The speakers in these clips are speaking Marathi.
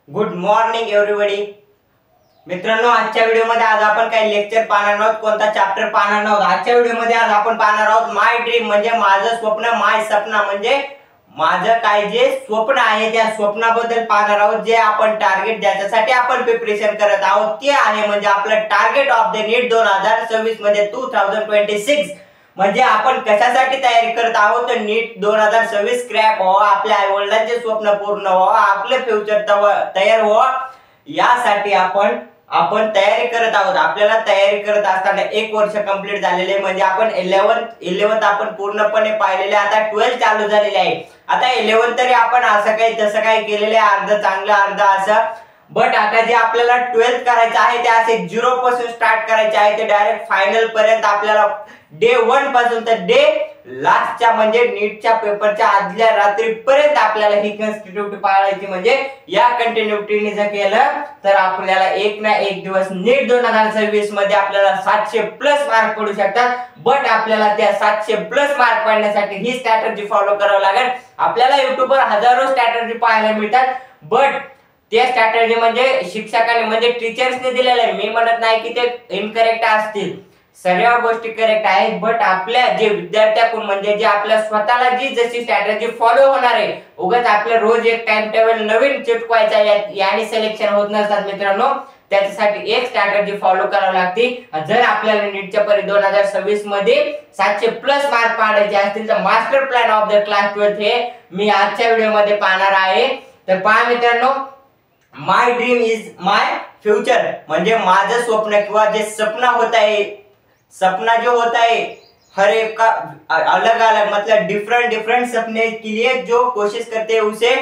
Good morning everybody. मित्रांनो, आजच्या व्हिडिओमध्ये आज आपण काही लेक्चर पाहणार आहोत, कोणता चॅप्टर पाहणार आहोत. आजच्या व्हिडिओमध्ये आज आपण पाहणार आहोत माय ड्रीम म्हणजे माझं स्वप्न, माय सपना म्हणजे माझं काय जे स्वप्न आहे त्या स्वप्नाबद्दल पाहणार आहोत. जे आपण टार्गेट ज्याच्यासाठी आपण प्रिपरेशन करत आहोत ते आहे म्हणजे आपलं टार्गेट ऑफ द नीट 2026 म्हणजे 2026 म्हणजे आपण कशासाठी तयारी करत आहोत. नीट 2026 क्रॅक व्हावा, आपल्या आई वडिलांचे स्वप्न पूर्ण व्हावा, आपले फ्युचर तयार व्हावा, यासाठी आपण तयारी करत आहोत. आपल्याला तयारी करत असताना 1 वर्ष कंप्लीट झालेले म्हणजे आपण 11th आपण पूर्णपणे पाहिलेले. आता 12th चालू झालेले आहे. आता 11th तरी आपण असं काही तसं काही केलेले, अर्ध चांगलं अर्ध असं. बट आता जे आपल्याला 12th करायचं आहे ते असे 0 पासून स्टार्ट करायचे आहे, ते डायरेक्ट फायनल पर्यंत आपल्याला डे 1 पासून तर डे लास्टच्या म्हणजे नीटच्या पेपरच्या आदल्या रात्री पर्यंत आपल्याला ही कन्स्टिट्यूटिव्ह पाळायची. म्हणजे या कंटिन्युटीने जर केलं तर आपल्याला एक ना एक दिवस नीट 2026 मध्ये आपल्याला 700+ मार्क पडू शकतात. बट आपल्याला त्या 700+ मार्क पडण्यासाठी ही स्ट्रॅटेजी फॉलो करावी लागेल. आपल्याला युट्यूबवर हजारो स्ट्रॅटेजी पाहायला मिळतात, बट ते स्ट्रॅटेजी म्हणजे शिक्षकांनी म्हणजे टीचर्सने दिलेले आहे. मी म्हणत नाही की ते इनकरेक्ट असतील, सर्व गोष्टी करेक्ट आहेत. बट आपल्या जे विद्यार्थ्याकडून म्हणजे जे आपल्या स्वतःला जी जशी स्ट्रॅटेजी फॉलो होणार आहे, उगाच आपलं रोज एक टाइम टेबल नवीन चिटकवायचा याने सिलेक्शन होत नसतात मित्रांनो. त्याच्यासाठी एक स्ट्रॅटेजी फॉलो करावी लागते. जर आपल्याला नीटच्या परी 2026 मध्ये 700+ मार्क पाडायचे असतील तर master plan of the class 12th हे मी आजच्या व्हिडिओ मध्ये पाहणार आहे. तर पहा मित्रांनो, माय ड्रीम इज माय फ्युचर म्हणजे माझं स्वप्न किंवा जे सपना होत आहे, सपना जो होता है हर एक का अलग अलग मतलब डिफरेंट सपने के लिए जो कोशिश करते हैं उसे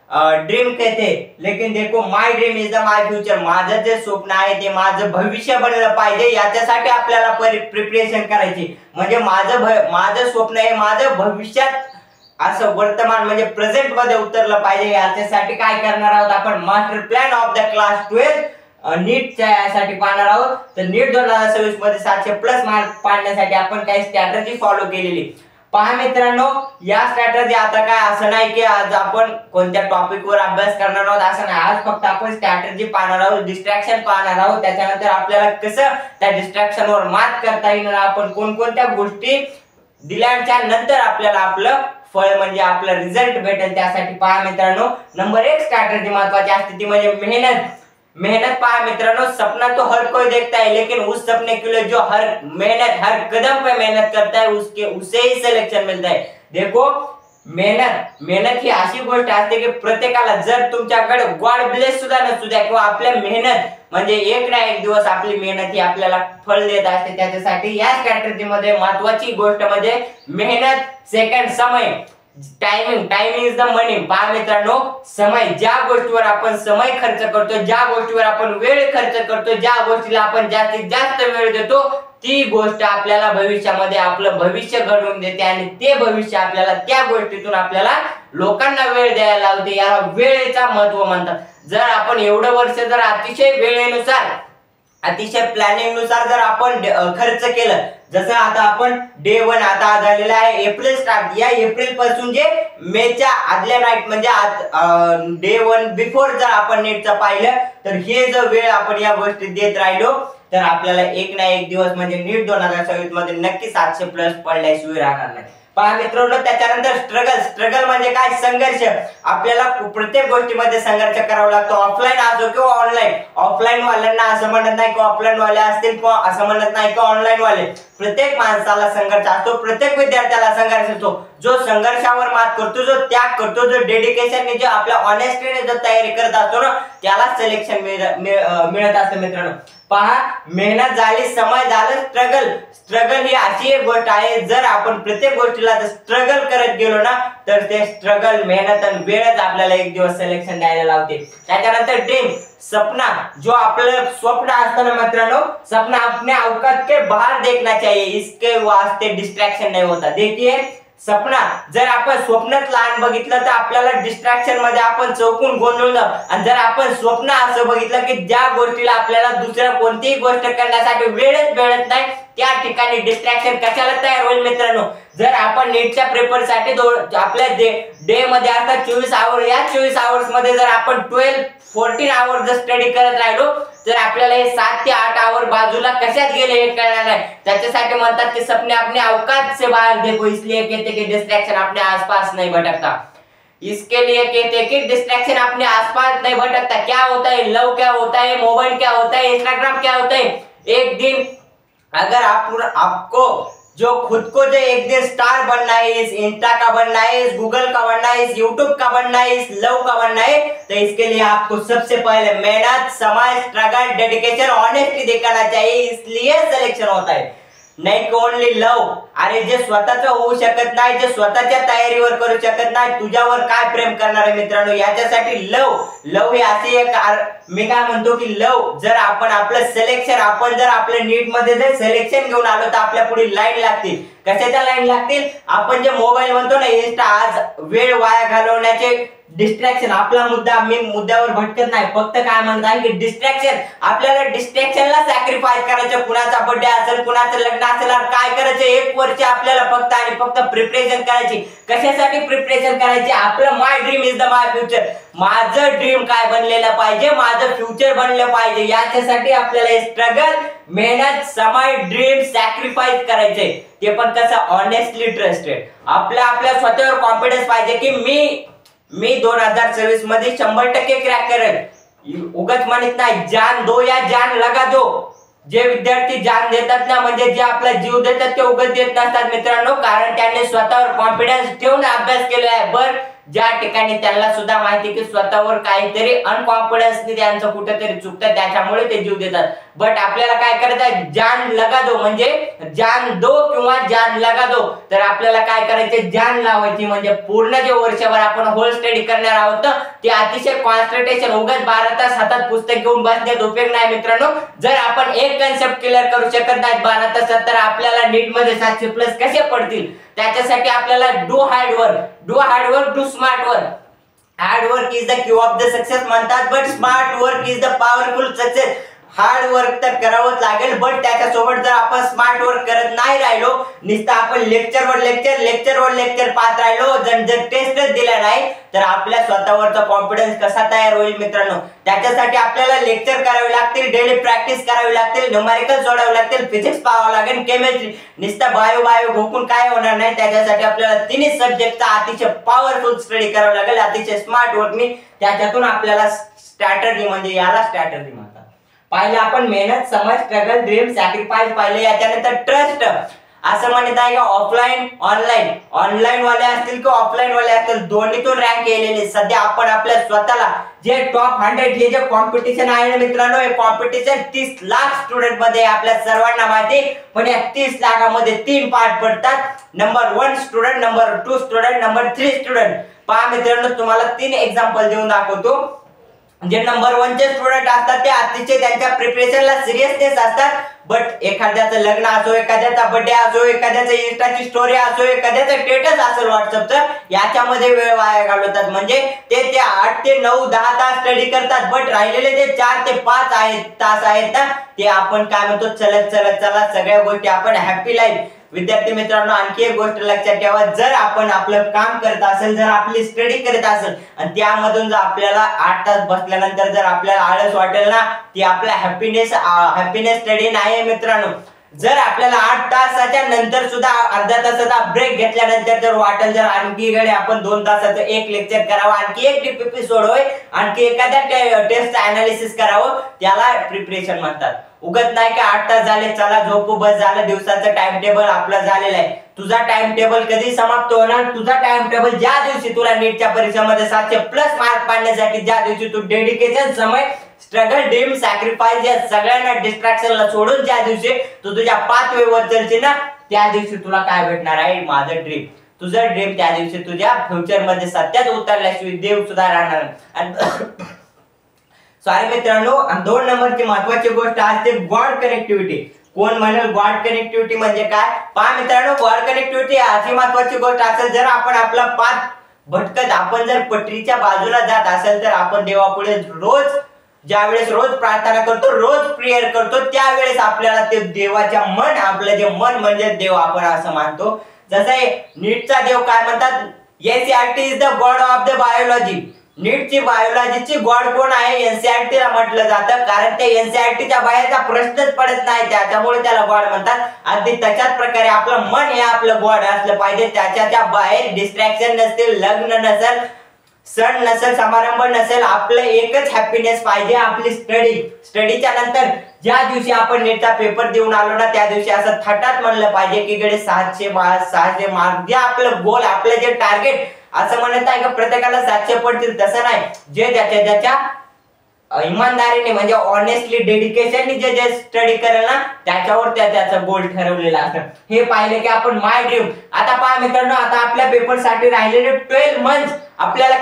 ड्रीम कहते हैं. लेकिन देखो my dream is the my future, माझं जे स्वप्न आहे ते माझं भविष्य बनलं पाहिजे, याच्यासाठी आपल्याला प्रिपरेशन करायची. म्हणजे माझं स्वप्न आहे माझं भविष्यात असं वर्तमान म्हणजे प्रेझेंट मध्ये उतरलं पाहिजे. याच्यासाठी काय करणार आहोत आपण, master plan of the class 12 नीटच्या यासाठी पाहणार आहोत. तर नीट 2026 मध्ये 700+ मार्क पाडण्यासाठी आपण काही स्ट्रॅटेजी फॉलो केलेली. पहा मित्रांनो, या स्ट्रॅटेजी आता काय असं नाही की आज आपण कोणत्या टॉपिक वर अभ्यास करणार आहोत असं नाही. आज फक्त आपण स्ट्रॅटेजी पाहणार आहोत, डिस्ट्रॅक्शन पाहणार आहोत. त्याच्यानंतर आपल्याला कसं त्या डिस्ट्रॅक्शन वर मात करता येईल, आपण कोणकोणत्या गोष्टी दिल्याच्या नंतर आपल्याला आपलं फळ म्हणजे आपलं रिझल्ट भेटेल, त्यासाठी पहा मित्रांनो. नंबर 1 स्ट्रॅटेजी महत्वाची असते ती म्हणजे मेहनत. पहा मित्रांनो, सपना तो हर कोई देखता है, लेकिन उस सपने के लिए जो हर कदम पे मेहनत करता है उसे ही सिलेक्शन मिलता है. देखो मेहनत ही अशी गोष्ट असते की प्रत्येकाला, जर तुमच्याकडे गॉड ब्लेस सुद्धा नसू द्या किंवा आपल्या मेहनत म्हणजे एक ना एक दिवस आपली मेहनत ही आपल्याला फळ देत असते. त्याच्यासाठी या स्ट्रॅटेजी मध्ये महत्वाची गोष्ट म्हणजे मेहनत. सेकंड समय, टाइमिंग इज द मनी. पहा मित्रांनो, समय, ज्या गोष्टीवर आपण समय खर्च करतो, ज्या गोष्टीवर आपण वेळ खर्च करतो, ज्या गोष्टीला आपण जास्तीत जास्त वेळ देतो, ती गोष्ट आपल्याला भविष्यामध्ये आपलं भविष्य घडवून देते आणि ते भविष्य आपल्याला त्या गोष्टीतून आपल्याला लोकांना वेळ द्यायला लावते. याला वेळेचा महत्व म्हणतात. जर आपण एवढं वर्ष जर अतिशय वेळेनुसार अतिशय प्लॅनिंग नुसार जर आपण खर्च केलं, जसं आता आपण डे 1 आता झालेला आहे एप्रिल स्टार्ट, या एप्रिल पासून जे मेच्या आदल्या नाईट म्हणजे डे 1 बिफोर जर आपण नीटचं पाहिलं तर हे जर वेळ आपण या गोष्टीत देत राहिलो तर आपल्याला एक ना एक दिवस म्हणजे नीट 2026 मध्ये नक्की 700+ पडल्याशिवाय राहणार नाही. पहा मित्रांनो, त्याच्यानंतर स्ट्रगल म्हणजे काय, संघर्ष. आपल्याला प्रत्येक गोष्टीमध्ये संघर्ष करावा लागतो, ऑफलाईन असो किंवा ऑनलाईन. ऑफलाईन वाल्यांना असं म्हणत नाही की ऑफलाईन वाले असतील किंवा असं म्हणत नाही की ऑनलाईन वाले. प्रत्येक माणसाला संघर्ष असतो, प्रत्येक विद्यार्थ्याला संघर्ष असतो. जो संघर्षावर मात करतो, जो त्याग करतो, जो डेडिकेशनने जो आपल्या ऑनेस्टीने जो तयारी करत असतो ना, त्याला सिलेक्शन मिळत असतं मित्रांनो. पहा, मेहनत झाली, समय झालं, स्ट्रगल ही अशी एक गोष्ट आहे, जर आपण प्रत्येक गोष्टीला स्ट्रगल करत गेलो ना तर ते स्ट्रगल, मेहनत आणि वेळच आपल्याला एक दिवस सिलेक्शन द्यायला लावते. त्याच्यानंतर ड्रीम, सपना, जो आपलं स्वप्न असतं ना मित्रांनो, सपना अपने औकात के बाहर देखना चाहिए, इसके वास्ते डिस्ट्रॅक्शन नहीं होता. देखिए सपना, जर आपण स्वप्नात लहान बघितलं तर आपल्याला डिस्ट्रॅक्शन मध्ये आपण चौकून गोंधळून जाऊ. आणि जर आपण स्वप्न असं बघितलं की ज्या गोष्टीला आपल्याला दुसऱ्या कोणतीही गोष्ट करण्यासाठी वेळच मिळत नाही, त्या ठिकाणी डिस्ट्रॅक्शन कशाला तयार होईल मित्रांनो, जर आपण नीटच्या पेपर साठी आपल्या डे मध्ये असतात 24 आवर, या 24 आवर्स मध्ये जर आपण 14 आवर जर स्टडी करत राहिलो तर आपल्याला हे 7 ते 8 आवर बाजूला कशात गेले हे कळणार नाही। त्याच्यासाठी म्हणतात की सपने अपने औकात से बाहर देखो, इसलिए कहते कि डिस्ट्रैक्शन अपने आसपास नहीं भटकता। इसके लिए कहते हैं कि डिस्ट्रैक्शन अपने आसपास नहीं भटकता। क्या होता है, लव क्या होता है, मोबाइल क्या होता है, इंस्टाग्राम क्या होता है। एक दिन अगर आपको जो खुद को जो एक दिन स्टार बनना है, इस इंस्टा का बनना है, इस गूगल का बनना है, इस यूट्यूब का बनना है, इस लव का बनना है, तो इसके लिए आपको सबसे पहले मेहनत, समय, स्ट्रगल, डेडिकेशन, ऑनेस्टी दिखाना चाहिए, इसलिए सिलेक्शन होता है, नाही की ओनली लव। अरे जे स्वतःच होऊ शकत नाही, जे स्वतःच्या तयारीवर करू शकत नाही, तुझ्यावर काय प्रेम करणार आहे मित्रांनो, याच्यासाठी लव ही अशी एक, मी काय म्हणतो की लव जर आपण आपलं सिलेक्शन, आपण जर आपल्या नीट मध्ये जर सिलेक्शन घेऊन आलो तर आपल्या पुढे लाईन लागतील। कशाच्या लाईन लागतील, आपण जे मोबाईल म्हणतो ना इंस्टा, आज वेळ वाया घालवण्याचे डिस्ट्रॅक्शन, आपला मुद्दा, मी मुद्द्यावर भटकत नाही, फक्त काय म्हणतात की डिस्ट्रॅक्शन, आपल्याला डिस्ट्रॅक्शनला सॅक्रिफाइस करायचं। कुणाचा बर्थडे असेल, कुणाचं लग्न असेल, काय करायचं, 1 वर्ष आपल्याला फक्त आणि फक्त प्रिपरेशन करायची। कशासाठी प्रिपरेशन करायची, आपलं my dream is the my future, माझं ड्रीम काय बनलेलं पाहिजे, माझं फ्युचर बनलं पाहिजे, याच्यासाठी आपल्याला स्ट्रगल, मेहनत, समय, ड्रीम सॅक्रिफाइस करायचे, ते पण कसं ऑनेस्टली ट्रस्टेड। आपल्या स्वतःवर कॉन्फिडन्स पाहिजे की मी 2024 मध्ये 100% क्रॅक करेल। उगाच म्हणत नाही, जान दो या जान लगा दो। जे विद्यार्थी जान देतात ना, म्हणजे जे आपला जीव देतात ते उगाच देत नसतात मित्रांनो, कारण त्यांनी स्वतःवर कॉन्फिडन्स ठेवून अभ्यास केला आहे। बर ज्या ठिकाणी त्यांना सुद्धा माहिती की स्वतःवर काहीतरी अनकॉन्फिडन्सने त्यांचं कुठेतरी चुकतं, त्याच्यामुळे ते जीव देतात। बट आपल्याला काय करायचं आहे, जान लगा दो, म्हणजे जान दो किंवा जान लगा दो, तर आपल्याला काय करायचं, जान लावायची, म्हणजे पूर्ण जे वर्षभर आपण होल स्टडी करणार आहोत ते अतिशय कॉन्सन्ट्रेशन, उगाच 12 तास हातात पुस्तक घेऊन बसण्यात उपयोग नाही मित्रांनो। जर आपण एक कन्सेप्ट क्लिअर करू शकत नाही 12 तासात, तर आपल्याला नीट मध्ये 700+ कसे पडतील। त्याच्यासाठी आपल्याला do hard work, do smart work. Hard work is the key of the success म्हणतात, but smart work is the powerful success. Hard work तर करावंच लागेल, बट त्याच्यासोबत जर आपण स्मार्ट वर्क करत नाही राहिलो, नुसतं आपण लेक्चरवर लेक्चर पाहत राहिलो, जर टेस्टच दिला नाही, तर आपल्या स्वतःवरचा कॉन्फिडन्स कसा तयार होईल मित्रांनो। त्याच्यासाठी आपल्याला लेक्चर करावे लागतील, डेली प्रॅक्टिस करावी लागतील, न्यूमेरिकल सोडवावे लागतील, फिजिक्स पाहावं लागेल, केमिस्ट्री, नुसतं बायो घोकून काय होणार नाही। त्याच्यासाठी आपल्याला तिन्ही सब्जेक्टचा अतिशय पॉवरफुल स्टडी करावं लागेल, अतिशय स्मार्ट वर्कनी। त्याच्यातून आपल्याला स्ट्रॅटेजी, म्हणजे याला स्ट्रॅटेजी म्हणतात। पाहिलं आपण मेहनत, समय, स्ट्रगल, ड्रीम, सॅक्रिफाइस पाहिले, याच्यानंतर ट्रस्ट। असं म्हणत आहे की ऑनलाईन वाले असतील किंवा ऑफलाईन वाले असतील, दोन्हीतून रँक केलेले। सध्या आपण आपल्या स्वतःला जे टॉप 100 हे जे कॉम्पिटिशन आहे ना मित्रांनो, हे कॉम्पिटिशन 30 लाख स्टुडंट मध्ये आपल्या सर्वांना माहिती, पण या 30 लाखामध्ये 3 पार्ट पडतात, number 1 student, number 2 student, number 3 student. पहा मित्रांनो, तुम्हाला 3 एक्झाम्पल देऊन दाखवतो। जे नंबर 1 चे स्टुडंट असतात ते अतिशय त्यांच्या प्रिपरेशनला सिरियसनेस असतात, बट एखाद्याचं लग्न असो, एखाद्याचा बर्थडे असो, एखाद्याचं इंस्टाची स्टोरी असो, एखाद्याचं स्टेटस असेल व्हॉट्सअपचं, याच्यामध्ये वेळ वाया घालवतात। म्हणजे ते 8 ते 9, 10 तास स्टडी करतात, बट राहिलेले जे 4 ते 5 तास आहेत ना, ते आपण काय म्हणतो, चला सगळ्या गोष्टी आपण हॅपी लाईफ। विद्यार्थी मित्रांनो, आणखी एक गोष्ट लक्षात ठेवा, जर आपण आपलं काम करत असेल, जर आपली स्टडी करत असेल आणि त्यामधून जर आपल्याला 8 तास बसल्यानंतर जर आपल्याला आळस वाटेल ना, ती आपला हॅपीनेस स्टडी नाही मित्रांनो। जर आपल्याला 8 तासाच्या नंतर सुद्धा अर्धा तासाचा ब्रेक घेतल्यानंतर जर वाटेल, जर आणखी घडी आपण 2 तासाचं एक लेक्चर करावं, आणखी एक DPP सोडवाय, आणखी एखाद्या टेस्ट अनालिसिस करावं, त्याला प्रिपरेशन म्हणतात। उगत नाही की 8 तास झाले, चला झोपू, बस झालं, दिवसाचं टाइम टेबल आपलं झालेलं आहे। तुझा टाइम टेबल कधी समाप्त होणार, तुझा टाइम टेबल ज्या दिवशी तुला नीटच्या परीक्षेमध्ये 700+ मार्क पाडण्यासाठी, ज्या दिवशी तू डेडिकेशन, समय, स्ट्रगल, ड्रीम, सॅक्रिफाइस या सगळ्यांना डिस्ट्रॅक्शनला सोडून ज्या दिवशी तू तुझ्या पाथवेवर चलशील ना, त्या दिवशी तुला काय भेटणार आहे, माझं ड्रीम। तुझं ड्रीम त्या दिवशी तुझ्या फ्युचर मध्ये सत्यात उतरल्याशिवाय देव सुद्धा राहणार नाही। सॉरी मित्रांनो, 2 नंबरची महत्त्वाची गोष्ट असते गॉड कनेक्टिव्हिटी। कोण म्हणेल गॉड कनेक्टिव्हिटी म्हणजे काय? पहा मित्रांनो, गॉड कनेक्टिव्हिटी अशी महत्त्वाची गोष्ट असेल, जर आपण आपला पाथ भटकत, आपण जर पटरीच्या बाजूला जात असेल, तर आपण देवापुढे रोज प्रार्थना करतो, रोज प्रेयर करतो, त्यावेळेस आपल्याला ते देवाच्या मन, आपलं जे मन म्हणजे देव आपण असं मानतो, जसं नीटचा देव काय म्हणतात, NCERT is the God of the biology. नीटची बायोलॉजीची गॉड कोण आहे, एनसीईआरटी ला म्हटलं जातं, कारण ते एनसीईआरटीच्या बाहेरचा प्रश्नच पडत नाही, त्याच्यामुळे त्याला गॉड म्हणतात. अगदी तशाच प्रकारे आपलं मन हे आपलं गॉड असलं पाहिजे. त्याच्या बाहेर डिस्ट्रॅक्शन नसतील, लग्न नसेल, सण नसेल, समारंभ नसेल, आपलं एकच हॅपीनेस पाहिजे, आपली स्टडीच्या नंतर ज्या दिवशी आपण नीटचा पेपर देऊन आलो ना, त्या दिवशी असं थाटात म्हणलं पाहिजे की गडे 700 मार्क, जे आपलं गोल, आपलं जे टार्गेट, असं म्हणत आहे का प्रत्येकाला 700 पडतील, तसं नाही. जे ज्याच्या इमानदारीने म्हणजे ऑनेस्टली डेडिकेशननी जे स्टडी करेल ना, त्याच्यावर त्याचं गोल ठरवलेला असतं. हे पाहिले की आपण माय ड्रीम. आता पहा मित्रांनो, आता आपल्या पेपर साठी राहिलेले 12 मंथ, आपल्याला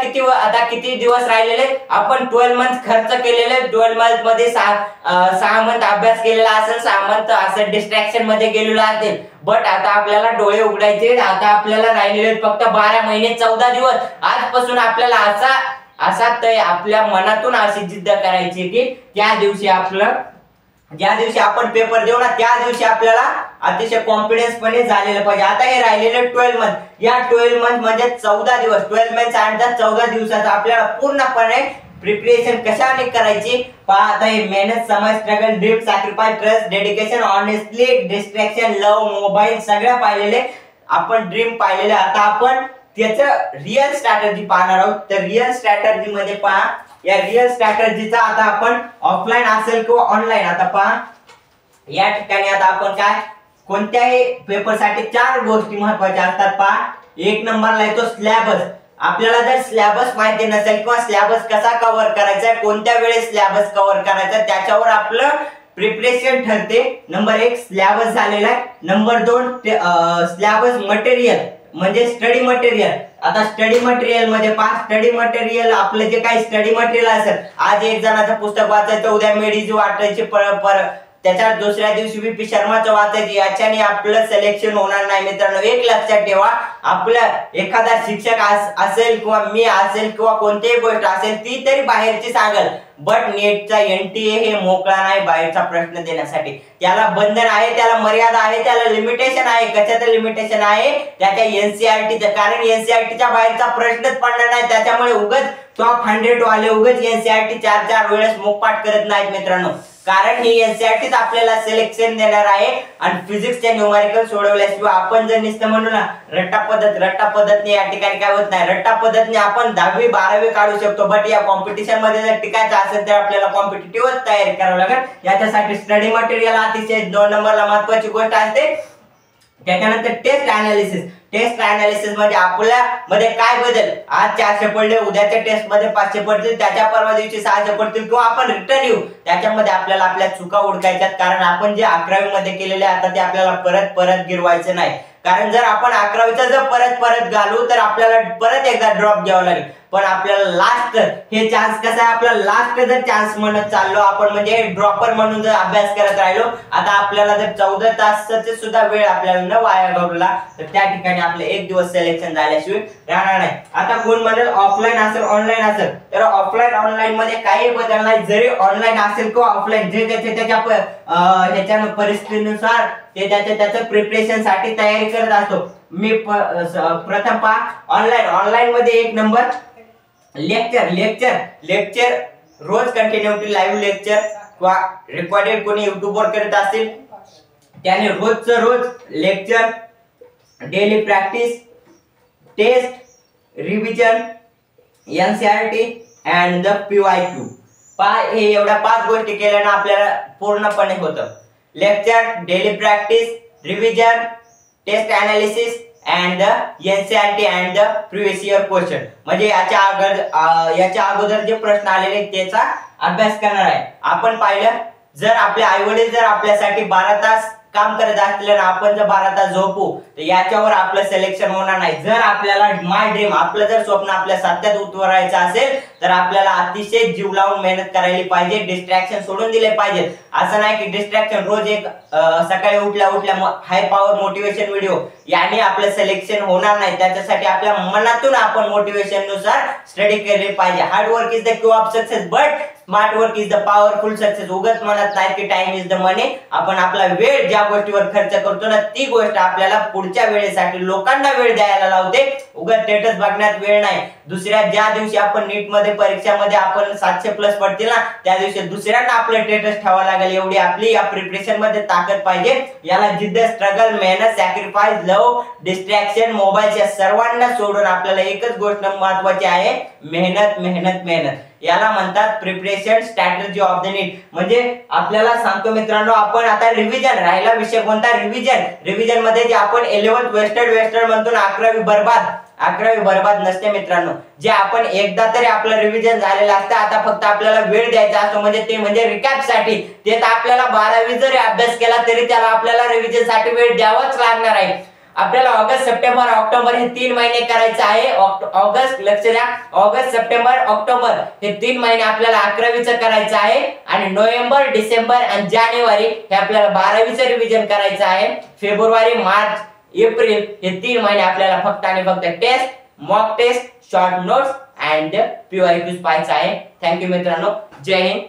किती दिवस राहिलेले, आपण 12 मंथ खर्च केलेले, 12 मंथ मध्ये 6 मंथ अभ्यास केलेला असेल, 6 मंथ असं डिस्ट्रॅक्शन मध्ये गेलेला असेल. बट आता आपल्याला डोळे उघडायचे. आता आपल्याला राहिलेले फक्त 12 महिने 14 दिवस. आजपासून आपल्याला असा तय आपल्या मनातून अशी जिद्द करायची की ज्या दिवशी आपण पेपर देऊ ना, त्या दिवशी आपल्याला अतिशय कॉन्फिडन्सपणे झालेलं पाहिजे. आता हे राहिलेले 12 मंथ, या 12 मंथ म्हणजे 14 दिवस, 12 मंथ आणि 14 दिवसाचा आपल्याला पूर्णपणे प्रिपरेशन कशाने करायची पहा. आता हे मेहनत, समय, struggle, dream, sacrifice, trust, dedication, honestly, distraction, love, mobile सगळं पाहिलेले आपण, ड्रीम पाहिलेले. आता आपण त्याचं रिअल स्ट्रॅटेजी पाहणार आहोत. तर रिअल स्ट्रॅटेजी मध्ये पहा, या रिअल स्ट्रॅटेजीचा आता आपण ऑफलाईन असेल किंवा ऑनलाईन, आता पहा या ठिकाणी आता आपण काय, कोणत्याही पेपर साठी 4 गोष्टी महत्त्वाच्या असतात. पहा, 1 नंबरला येतो सिलेबस. आपल्याला जर सिलेबस माहिती नसेल किंवा सिलेबस कसा कव्हर करायचा, कोणत्या वेळेस सिलेबस कव्हर करायचा, त्याच्यावर आपलं प्रिपरेशन ठरते. नंबर 1 सिलेबस झालेला आहे. नंबर 2 सिलेबस मटेरियल म्हणजे स्टडी मटेरियल. आता स्टडी मटेरियल मध्ये स्टडी मटेरियल, आपलं जे काही स्टडी मटेरियल असेल, आज एक जणाचं पुस्तक वाचायचं, उद्या मेडीजी वाचायची, त्याच्या दुसऱ्या दिवशी बीपी शर्माचं वाचायची, याच्याने आपलं सिलेक्शन होणार नाही. मित्रांनो, एक लक्षात ठेवा, आपल्या एखादा शिक्षक असेल किंवा मी असेल किंवा कोणतीही गोष्ट असेल, ती तरी बाहेरची सांगेल, बट नीटचा एनटीए हे मोकळा नाही बाहेरचा प्रश्न देण्यासाठी. त्याला बंधन आहे, त्याला मर्यादा आहे, त्याला लिमिटेशन आहे. कशाचं लिमिटेशन आहे, त्याच्या एनसीईआरटीचं. कारण एनसीईआरटीच्या बाहेरचा प्रश्नच पडणार नाही, त्याच्यामुळे उगाच टॉप 100 वाले उगाच एनसीईआरटी 4 वेळेस मुखपाठ करत नाहीत मित्रांनो. कारण ही एनसीईआरटीच आपल्याला सिलेक्शन देणार आहे. आणि फिजिक्सचे न्यूमेरिकल सोडवल्याशिवाय आपण जर नुसतं म्हणू ना रट्टा पद्धतने या ठिकाणी काय होत नाही. रट्टा पद्धतने आपण 10वी 12वी काढू शकतो, बट या कॉम्पिटिशन मध्ये जर टिकायचं असेल तर आपल्याला कॉम्पिटिटिव्हच तयारी करावं लागेल. याच्यासाठी स्टडी मटेरियल अतिशय 2 नंबरला महत्त्वाची गोष्ट असते. त्याच्यानंतर टेस्ट अनालिसिस म्हणजे आपल्या मध्ये काय बदल, आज 400 पडले, उद्याच्या टेस्ट मध्ये 500 पडतील, त्याच्या परवा दिवशी 600 पडतील, किंवा आपण रिटर्न येऊ, त्याच्यामध्ये आपल्याला आपल्या चुका ओळखायच्यात. कारण आपण जे 11वी मध्ये केलेले आता ते आपल्याला परत गिरवायचं नाही. कारण जर आपण 11वीचा जर परत घालू तर आपल्याला परत एकदा ड्रॉप घ्यावं लागेल. पण आपल्याला लास्ट हे चान्स कसा आहे, आपला लास्ट जर चान्स म्हणत चाललो आपण, म्हणजे ड्रॉपर म्हणून जर अभ्यास करत राहिलो, आता आपल्याला जर 14 तासाचे सुद्धा वेळ आपल्याला न वाया घालवला तर त्या ठिकाणी आपले 1 दिवस सिलेक्शन झाल्याशिवाय राहणार नाही. आता कोण म्हणेल ऑफलाईन असेल ऑनलाईन असेल, तर ऑफलाईन ऑनलाईन मध्ये काही बदल नाही. जरी ऑनलाईन असेल किंवा ऑफलाईन, जे त्याच्या परिस्थितीनुसार ते त्याच्या प्रिपरेशन साठी तयारी करत असतो. मी प्रथम पहा ऑनलाईन मध्ये 1 नंबर लेक्चर रोज कंटिन्युटी लाईव्ह लेक्चर किंवा रेकॉर्डेड कोणी YouTube वर करत असेल त्याने रोज lecture, daily practice, test, revision, NCERT and the PYQ. पहा, हे एवढ्या 5 गोष्टी केल्याने आपल्याला पूर्णपणे होतं. Lecture, daily practice, revision, test analysis and the NCERT and the previous year question. म्हणजे याच्या अगोदर जे प्रश्न आलेले त्याचा अभ्यास करणार आहे. आपण पाहिलं, जर आपले आई वडील जर आपल्यासाठी 12 तास काम करत असले ना, आपण जर 12 तास झोपू तर याच्यावर आपलं सिलेक्शन होणार नाही. जर आपल्याला माय ड्रीम, आपलं जर स्वप्न आपल्या सत्यात उतरायचं असेल तर आपल्याला अतिशय जीव लावून मेहनत करायला पाहिजे, डिस्ट्रॅक्शन सोडून दिले पाहिजे. असं नाही की डिस्ट्रॅक्शन रोज एक सकाळी उठल्या हाय पॉवर मोटिवेशन व्हिडिओ याने आपलं सिलेक्शन होणार नाही. त्याच्यासाठी आपल्या मनातून आपण मोटिवेशन नुसार स्टडी केले पाहिजे. Hard work is the key of success, but smart work is the powerful success. उगाच म्हणत नाही की टाइम इज द मनी. आपण आपला वेळ ज्या गोष्टीवर खर्च करतो ना, ती गोष्ट आपल्याला पुढे पुढच्या वेळेसाठी लोकांना वेळ द्यायला लावते, उगाच स्टेटस बघण्यात वेळ नाही। दुसऱ्या ज्या दिवशी आपण नीट मध्ये परीक्षामध्ये आपण 700+ पडतील ना, त्या दिवशी दुसऱ्यांना आपलं स्टेटस ठेवावं लागेल, एवढी आपली या प्रिपरेशन मध्ये ताकद पाहिजे। याला जिद्द, स्ट्रगल, मेहनत, सॅक्रिफाइस, लव, डिस्ट्रॅक्शन, मोबाईलच्या सर्वांना सोडून आपल्याला एकच गोष्ट महत्त्वाची आहे, मेहनत मेहनत मेहनत। याला म्हणतात प्रिपरेशन स्ट्रॅटेजी ऑफ द नीट। म्हणजे आपल्याला सांगतो मित्रांनो, आपण आता रिव्हिजन, राहिला विषय कोणता, रिव्हिजन मध्ये जे आपण 11th वेस्टर्न म्हणतो ना, 11वी बरबाद नसते मित्रांनो। जे आपण एकदा तरी आपलं रिव्हिजन झालेलं असतं, आता फक्त आपल्याला वेळ द्यायचा असतो, म्हणजे ते म्हणजे रिकॅप साठी। ते तर आपल्याला 12वी जरी अभ्यास केला तरी त्याला आपल्याला रिव्हिजन साठी वेळ द्यावाच लागणार आहे। आपल्याला ऑगस्ट, सप्टेंबर, ऑक्टोबर हे 3 महिने करायचे आहे। ऑगस्ट, लक्ष द्या, ऑगस्ट, सप्टेंबर, ऑक्टोबर हे 3 महिने आपल्याला 11वीचं करायचं आहे, आणि नोव्हेंबर, डिसेंबर आणि जानेवारी हे आपल्याला 12वीचं रिव्हिजन करायचं आहे। फेब्रुवारी, मार्च, एप्रिल हे 3 महिने आपल्याला फक्त आणि फक्त test, mock test, short notes and PYQs पाहायचं आहे। थँक्यू मित्रांनो, जय हिंद।